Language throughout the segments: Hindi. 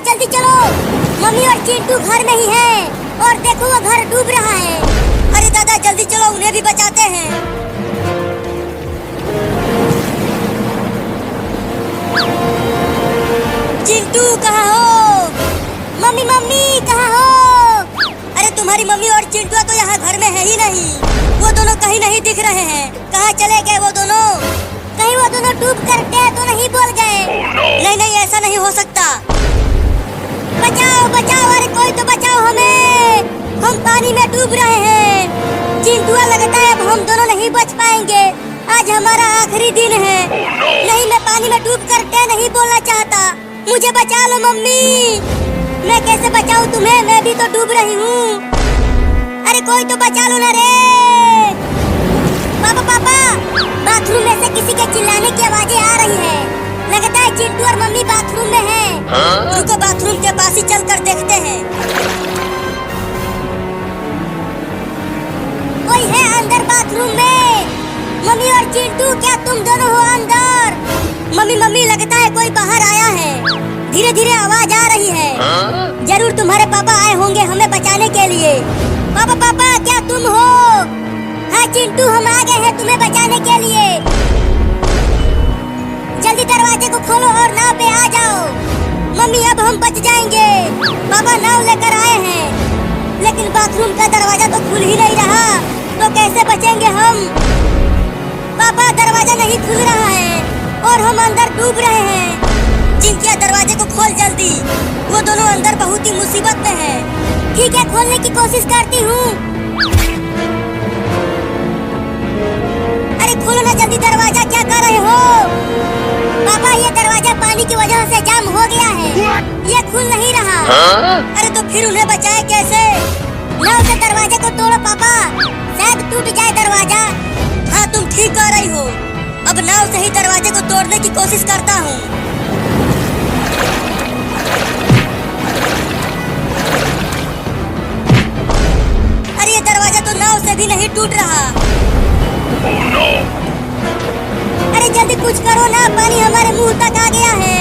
जल्दी चलो, मम्मी और चिंटू घर में ही है और देखो वो घर डूब रहा है। अरे दादा जल्दी चलो, उन्हें भी बचाते हैं। चिंटू कहाँ हो? मम्मी मम्मी कहाँ हो? अरे तुम्हारी मम्मी और चिंटू तो यहाँ घर में है ही नहीं। वो दोनों कहीं नहीं दिख रहे हैं। कहाँ चले गए वो दोनों? कहीं वो दोनों डूब करके तो नहीं बोल गए? नहीं नहीं, ऐसा नहीं हो सकता। बचाओ बचाओ, अरे कोई तो बचाओ हमें, हम पानी में डूब रहे हैं। चिंटू लगता है अब हम दोनों नहीं बच पाएंगे। आज हमारा आखिरी दिन है। नहीं, मैं पानी में डूब करके नहीं बोलना चाहता। मुझे बचा लो मम्मी। मैं कैसे बचाऊं तुम्हें, मैं भी तो डूब रही हूँ। अरे कोई तो बचा लो ना रे। पापा पापा, बाथरूम में से किसी के चिल्लाने की आवाजें आ रही है। लगता है चिंटू और मम्मी बाथरूम में हैं। रुको बाथरूम के पास ही चल कर देखते हैं। कोई है अंदर बाथरूम में? मम्मी और चिंटू, क्या तुम दोनों हो अंदर? मम्मी मम्मी, लगता है कोई बाहर आया है। धीरे धीरे आवाज आ रही है। जरूर तुम्हारे पापा आए होंगे हमें बचाने के लिए। पापा पापा, क्या तुम हो? हाँ चिंटू, हम आ गए हैं तुम्हें बचाने के लिए। जल्दी दरवाजे को खोलो और नाव पे आ जाओ। मम्मी अब हम बच जाएंगे। पापा नाव लेकर आए हैं, लेकिन बाथरूम का दरवाजा तो खुल ही नहीं रहा, तो कैसे बचेंगे हम? पापा दरवाजा नहीं खुल रहा है और हम अंदर डूब रहे हैं। चिंकिया दरवाजे को खोल जल्दी, वो दोनों अंदर बहुत ही मुसीबत में हैं। ठीक है, खोलने की कोशिश करती हूँ। अरे खोलो ना जल्दी दरवाजा, क्या कर रहे हो? पापा ये दरवाजा पानी की वजह से जाम हो गया है, ये खुल नहीं रहा। अरे तो फिर उन्हें बचाए कैसे? नाव से दरवाजे को तोड़ो पापा, शायद टूट जाए दरवाजा। हाँ तुम ठीक कह रही हो, अब नाव से ही दरवाजे को तोड़ने की कोशिश करता हूँ। अरे ये दरवाजा तो नाव से भी नहीं टूट रहा। अरे जल्दी कुछ करो ना, पानी हमारे मुंह तक आ गया है।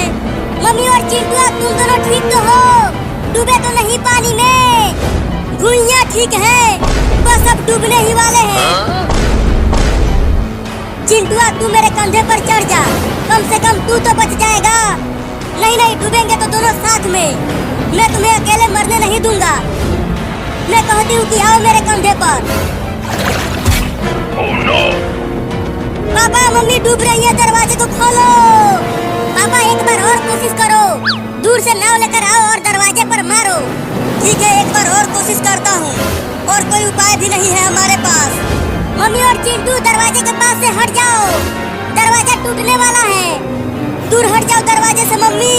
मम्मी और चिंटू, तुम दोनों ठीक तो हो? डूबे तो नहीं पानी में? गुड़िया ठीक है, बस अब डूबने ही वाले हैं। चिंटू तू मेरे कंधे पर चढ़ जा, कम से कम तू तो बच जाएगा। नहीं नहीं, डूबेंगे तो दोनों साथ में। मैं तुम्हें अकेले मरने नहीं दूंगा। मैं कहती हूँ कि आओ मेरे कंधे पर। पापा मम्मी डूब रही है, दरवाजे को खोलो। पापा एक बार और कोशिश करो, दूर से नाव लेकर आओ और दरवाजे पर मारो। ठीक है, एक बार और कोशिश करता हूँ, और कोई उपाय भी नहीं है हमारे पास। मम्मी और चिंटू दरवाजे के पास से हट जाओ, दरवाजा टूटने वाला है। दूर हट जाओ दरवाजे से मम्मी।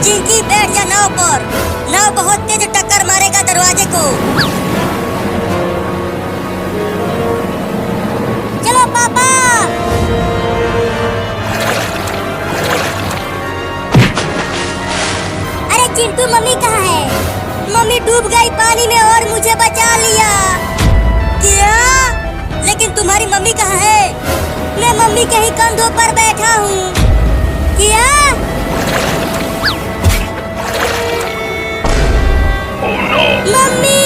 चिंकी बैठ जा नाव पर, नाव बहुत तेज टक्कर मारेगा दरवाजे को। चलो पापा। अरे चिंटू मम्मी कहाँ है? मम्मी डूब गई पानी में और मुझे बचा लिया। क्या? लेकिन तुम्हारी मम्मी कहाँ है? मैं मम्मी के ही कंधों पर बैठा हूँ। क्या? मम्मी,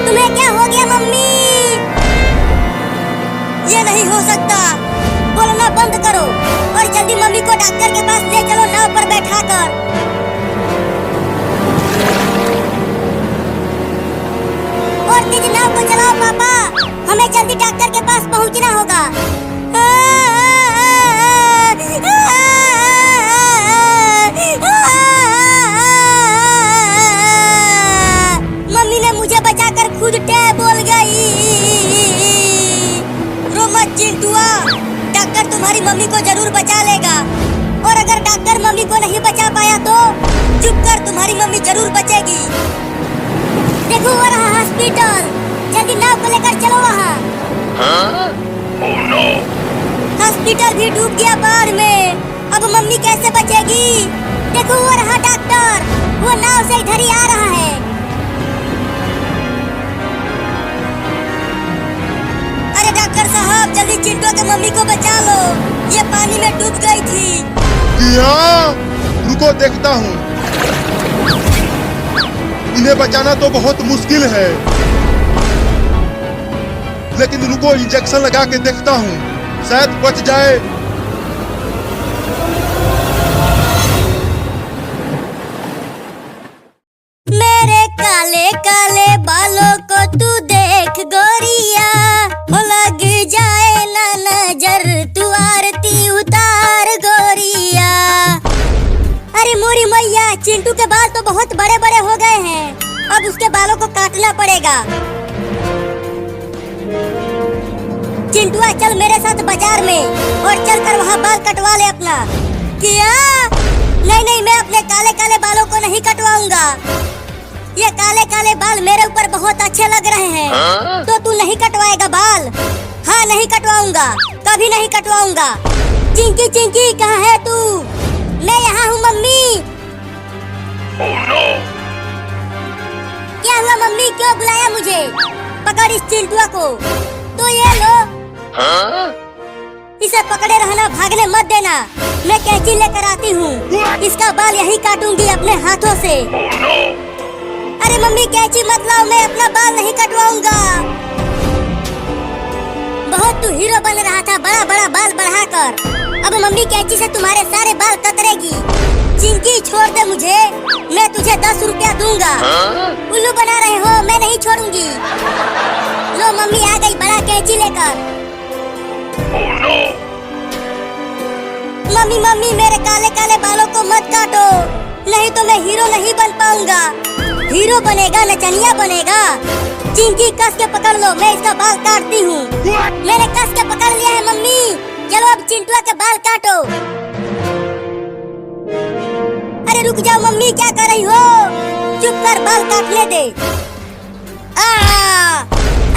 तुम्हें क्या हो गया मम्मी? ये नहीं हो सकता, बोलना बंद करो और जल्दी मम्मी को डॉक्टर के पास ले चलो, नाव पर बैठाकर। और तेज नाव को चलाओ पापा, हमें जल्दी डॉक्टर के पास पहुंचना होगा। मम्मी ने मुझे बचाकर खुद टे बोल गई। रो मत चिंटुआ, डॉक्टर तुम्हारी मम्मी को जरूर बचा लेगा। और अगर डॉक्टर मम्मी को नहीं बचा पाया तो चुप कर, तुम्हारी मम्मी जरूर बचेगी। देखो वो रहा हॉस्पिटल, जल्दी नाव को लेकर चलो वहाँ। हॉस्पिटल भी डूब गया बाढ़ में, अब मम्मी कैसे बचेगी? देखो वो रहा डॉक्टर, वो नाव से इधर ही आ रहा है। अरे डॉक्टर साहब जल्दी चिंटू के मम्मी को बचा लो, ये पानी में डूब गई थी। यहाँ रुको, देखता हूँ। इन्हें बचाना तो बहुत मुश्किल है, लेकिन रुको, इंजेक्शन लगा के देखता हूँ, शायद बच जाए। मेरे काले काले बालों को तू देख गोरिया, हो लग जाए ना नजर, तू आरती उतार गोरिया। अरे मोरी मैया, चिंटू के बाल तो बहुत बड़े बड़े हो गए हैं, अब उसके बालों को काटना पड़ेगा। चिंटुआ चल मेरे साथ बाजार में और चल कर वहाँ बाल कटवा ले अपना। क्या? नहीं नहीं, मैं अपने काले काले बालों को नहीं कटवाऊंगा। ये काले काले बाल मेरे ऊपर बहुत अच्छे लग रहे हैं। तो तू नहीं कटवाएगा बाल? हाँ, नहीं कटवाऊंगा, कभी नहीं कटवाऊंगा। चिंकी चिंकी, कहाँ है तू? मैं यहाँ हूँ मम्मी। Oh, no! क्या हुआ मम्मी, क्यों बुलाया मुझे? पकड़ इस चिंटुआ को। तो ये लो। इसे पकड़े रहना, भागने मत देना। मैं कैंची लेकर आती हूँ, इसका बाल यही काटूंगी अपने हाथों से। Oh, no! अरे मम्मी, कैंची मत लाओ, मैं अपना बाल नहीं कटवाऊंगा। बहुत तू हीरो बन रहा था, बड़ा बड़ा बाल बढ़ाकर। अब मम्मी कैंची से तुम्हारे सारे बाल कतरेगी। चिंकी छोड़ दे मुझे, मैं तुझे 10 रुपया दूंगा। उल्लू बना रहे हो, मैं नहीं छोड़ूंगी। लो मम्मी आ गई बड़ा कैंची लेकर। Oh, no! मम्मी मम्मी, मेरे काले काले बालों को मत काटो, नहीं तो मैं हीरो नहीं बन पाऊंगा। हीरो बनेगा, नचनिया बनेगा। चिंकी कस के पकड़ लो, मैं इसका बाल काटती हूँ। मैंने कस के पकड़ लिया है मम्मी, चलो अब चिंटुआ के बाल काटो। अरे रुक जाओ मम्मी, क्या कर रही हो? चुप कर, बाल काटने दे।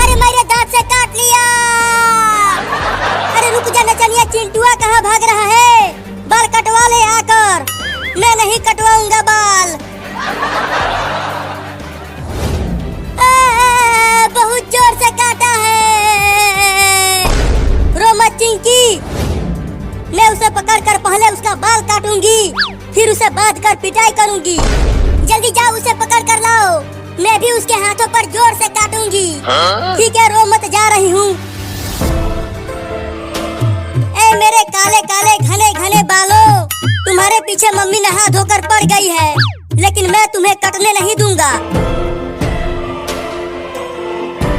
अरे मेरे दांत से काट लिया। अरे रुक जा नचनिया, चिंटुआ कहाँ भाग रहा है? बाल कटवा ले आकर। मैं नहीं कटवाऊंगा बाल। बहुत जोर से काटा है। रो मत चिंकी, मैं उसे पकड़कर पहले उसका बाल काटूंगी, फिर उसे बांध कर पिटाई करूंगी। जल्दी जाओ, उसे पकड़ कर लाओ, मैं भी उसके हाथों पर जोर से काटूंगी। ठीक है, रो मत, जा रही हूँ। ए मेरे काले काले घने घने बालों, तुम्हारे पीछे मम्मी नहा धोकर पड़ गई है, लेकिन मैं तुम्हें कटने नहीं दूंगा।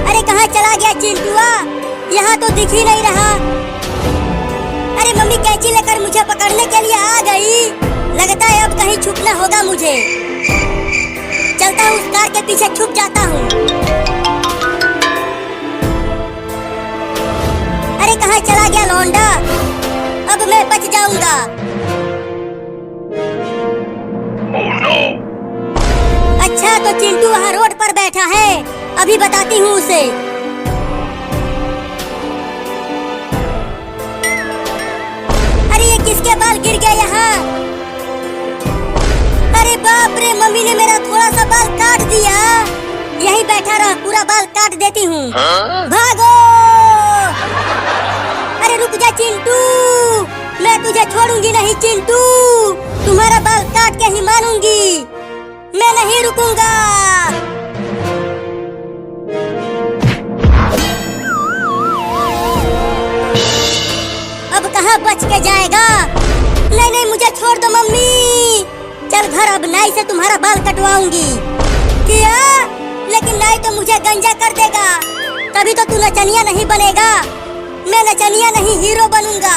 अरे कहाँ चला गया चिंटुआ? यहाँ तो दिख ही नहीं रहा। अरे मम्मी कैंची लेकर मुझे पकड़ने के लिए आ गई। लगता है अब कहीं छुपना होगा मुझे। चलता हूँ, उस कार के पीछे छुप जाता हूँ। अरे कहाँ चला गया लौंडा? अब मैं बच जाऊंगा। Oh, no! अच्छा, तो चिंटू वहाँ रोड पर बैठा है, अभी बताती हूँ उसे। अरे ये किसके बाल गिर गए यहाँ? अरे बाप रे, मम्मी ने मेरा थोड़ा सा बाल काट दिया। यहीं बैठा रह, पूरा बाल काट देती हूँ। भागो! अरे रुक जा चिंटू, मैं तुझे छोड़ूंगी नहीं चिंटू, तुम्हारा बाल काट के ही मानूंगी। मैं नहीं रुकूंगा। अब कहाँ बच के जाएगा? नहीं नहीं, मुझे छोड़ दो मम्मी। चल घर, अब नाई से तुम्हारा बाल कटवाऊंगी। क्या? लेकिन नाई तो मुझे गंजा कर देगा, तभी तो तू नचनिया नहीं बनेगा। मैं नचनिया नहीं, हीरो बनूंगा।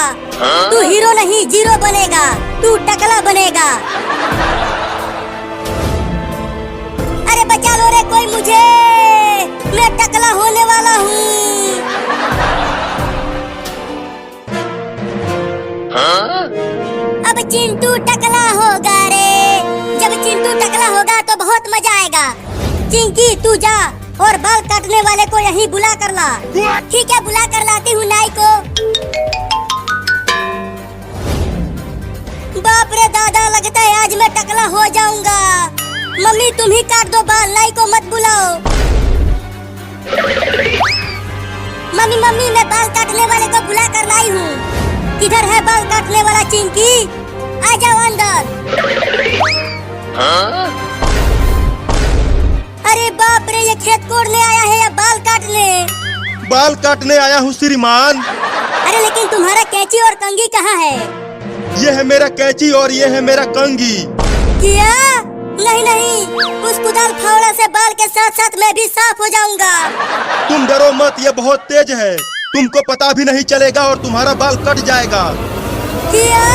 तू हीरो नहीं, जीरो बनेगा, तू टकला बनेगा। अरे बचा लो रे कोई मुझे, मैं टकला होने वाला हूँ। अब चिंटू टकला होगा रे। जब चिंटू टकला होगा तो बहुत मजा आएगा। चिंकी तू जा और बाल काटने वाले को यहीं बुला कर ला। ठीक है, बुला कर लाती हूँ नाई को। बाप रे दादा, लगता है आज मैं टकला हो जाऊंगा। मम्मी तुम ही काट दो बाल, नाई को मत बुलाओ। मम्मी मम्मी, मैं बाल काटने वाले को बुला कर लाई हूँ। किधर है बाल काटने वाला चिंकी? आ जाओ अरे बाप रे, ये खेत कोड़ने आया है या बाल काटने? बाल काटने आया हूँ श्रीमान। अरे लेकिन तुम्हारा कैंची और कंघी कहाँ है? ये है मेरा कैंची और ये है मेरा कंघी। क्या? नहीं नहीं, उस कुदाल फावड़ा से बाल के साथ साथ मैं भी साफ हो जाऊंगा। तुम डरो मत, ये बहुत तेज है, तुमको पता भी नहीं चलेगा और तुम्हारा बाल कट जाएगा। क्या?